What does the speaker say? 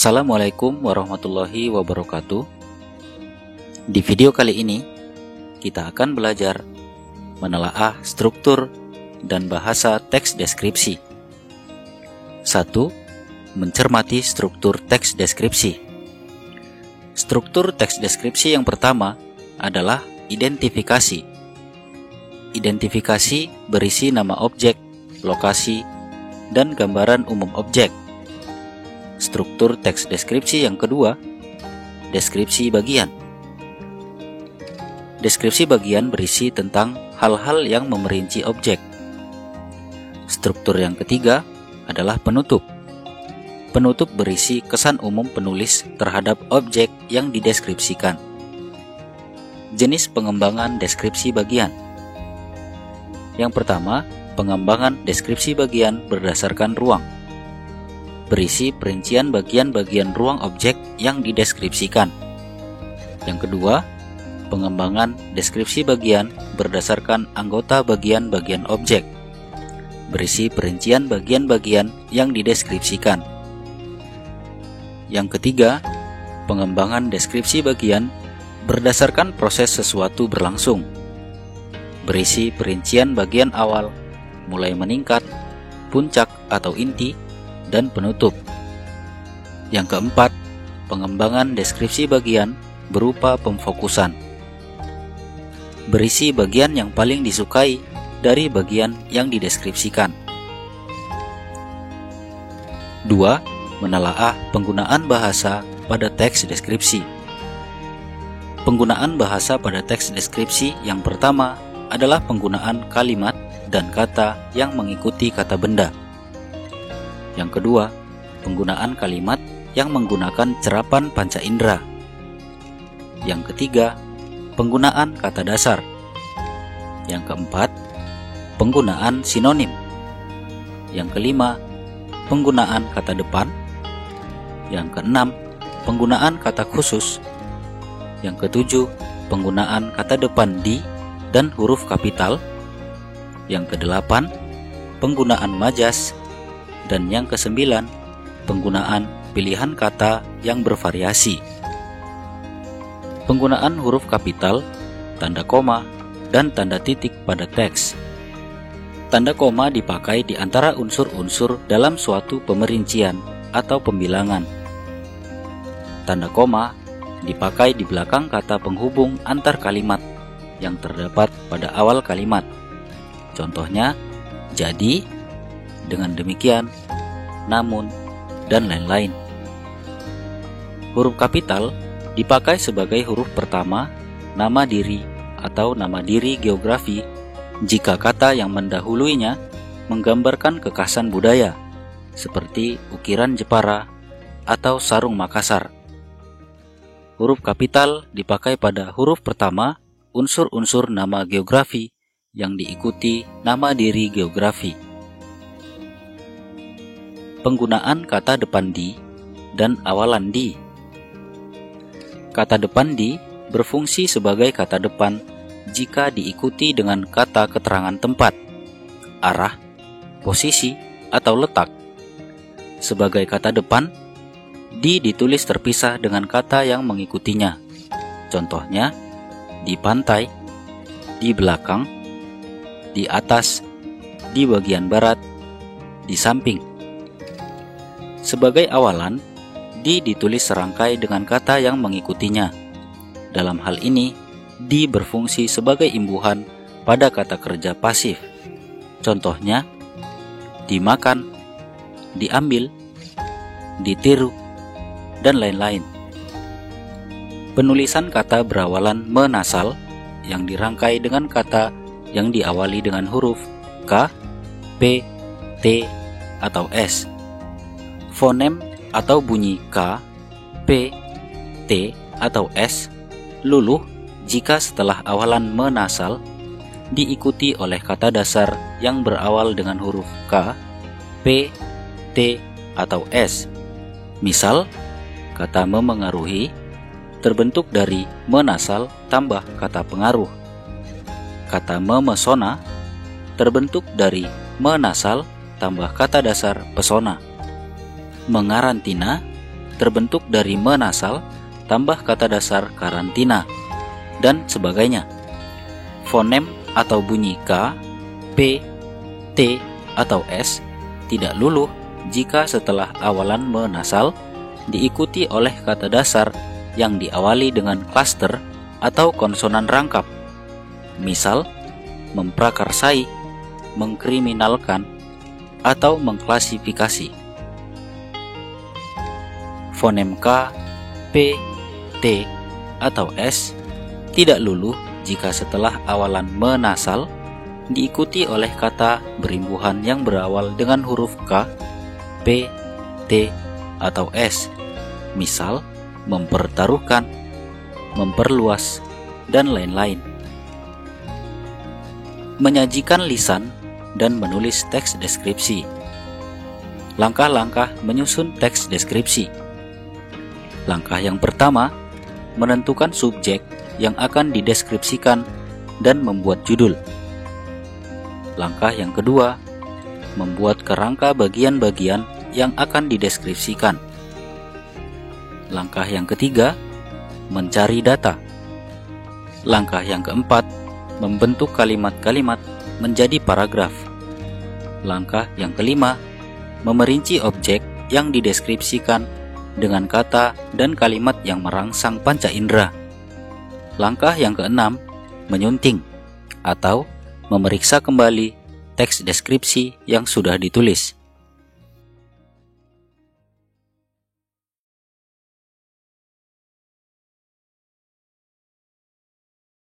Assalamualaikum warahmatullahi wabarakatuh. Di video kali ini, kita akan belajar menelaah struktur dan bahasa teks deskripsi. 1. Mencermati struktur teks deskripsi. Struktur teks deskripsi yang pertama adalah identifikasi. Identifikasi berisi nama objek, lokasi, dan gambaran umum objek. Struktur teks deskripsi yang kedua, deskripsi bagian. Deskripsi bagian berisi tentang hal-hal yang memerinci objek. Struktur yang ketiga adalah penutup. Penutup berisi kesan umum penulis terhadap objek yang dideskripsikan. Jenis pengembangan deskripsi bagian. Yang pertama, pengembangan deskripsi bagian berdasarkan ruang. Berisi perincian bagian-bagian ruang objek yang dideskripsikan. Yang kedua, pengembangan deskripsi bagian berdasarkan anggota bagian-bagian objek. Berisi perincian bagian-bagian yang dideskripsikan. Yang ketiga, pengembangan deskripsi bagian berdasarkan proses sesuatu berlangsung. Berisi perincian bagian awal, mulai meningkat, puncak atau inti, dan penutup. Yang keempat, pengembangan deskripsi bagian berupa pemfokusan. Berisi bagian yang paling disukai dari bagian yang dideskripsikan. 2. Menelaah penggunaan bahasa pada teks deskripsi. Penggunaan bahasa pada teks deskripsi yang pertama adalah penggunaan kalimat dan kata yang mengikuti kata benda. Yang kedua, penggunaan kalimat yang menggunakan cerapan panca indera. Yang ketiga, penggunaan kata dasar. Yang keempat, penggunaan sinonim. Yang kelima, penggunaan kata depan. Yang keenam, penggunaan kata khusus. Yang ketujuh, penggunaan kata depan di dan huruf kapital. Yang kedelapan, penggunaan majas. Dan yang kesembilan, penggunaan pilihan kata yang bervariasi. Penggunaan huruf kapital, tanda koma, dan tanda titik pada teks. Tanda koma dipakai di antara unsur-unsur dalam suatu pemerincian atau pembilangan. Tanda koma dipakai di belakang kata penghubung antar kalimat yang terdapat pada awal kalimat. Contohnya, jadi, dengan demikian, namun, dan lain-lain. Huruf kapital dipakai sebagai huruf pertama nama diri atau nama diri geografi jika kata yang mendahuluinya menggambarkan kekhasan budaya, seperti ukiran Jepara atau sarung Makassar. Huruf kapital dipakai pada huruf pertama unsur-unsur nama geografi yang diikuti nama diri geografi. Penggunaan kata depan di dan awalan di. Kata depan di berfungsi sebagai kata depan jika diikuti dengan kata keterangan tempat, arah, posisi, atau letak. Sebagai kata depan, di ditulis terpisah dengan kata yang mengikutinya. Contohnya, di pantai, di belakang, di atas, di bagian barat, di samping. Sebagai awalan, di ditulis serangkai dengan kata yang mengikutinya. Dalam hal ini, di berfungsi sebagai imbuhan pada kata kerja pasif. Contohnya, dimakan, diambil, ditiru, dan lain-lain. Penulisan kata berawalan menasal yang dirangkai dengan kata yang diawali dengan huruf K, P, T, atau S. Fonem atau bunyi K, P, T, atau S luluh jika setelah awalan menasal diikuti oleh kata dasar yang berawal dengan huruf K, P, T, atau S. Misal, kata memengaruhi terbentuk dari menasal tambah kata pengaruh. Kata memesona terbentuk dari menasal tambah kata dasar pesona. Mengarantina terbentuk dari menasal tambah kata dasar karantina, dan sebagainya. Fonem atau bunyi K, P, T, atau S tidak luluh jika setelah awalan menasal diikuti oleh kata dasar yang diawali dengan klaster atau konsonan rangkap. Misal, memprakarsai, mengkriminalkan, atau mengklasifikasi. Fonem K, P, T, atau S tidak luluh jika setelah awalan menasal diikuti oleh kata berimbuhan yang berawal dengan huruf K, P, T, atau S. Misal, mempertaruhkan, memperluas, dan lain-lain. Menyajikan lisan dan menulis teks deskripsi. Langkah-langkah menyusun teks deskripsi. Langkah yang pertama, menentukan subjek yang akan dideskripsikan dan membuat judul. Langkah yang kedua, membuat kerangka bagian-bagian yang akan dideskripsikan. Langkah yang ketiga, mencari data. Langkah yang keempat, membentuk kalimat-kalimat menjadi paragraf. Langkah yang kelima, memerinci objek yang dideskripsikan dengan kata dan kalimat yang merangsang panca indera. Langkah yang keenam, menyunting atau memeriksa kembali teks deskripsi yang sudah ditulis.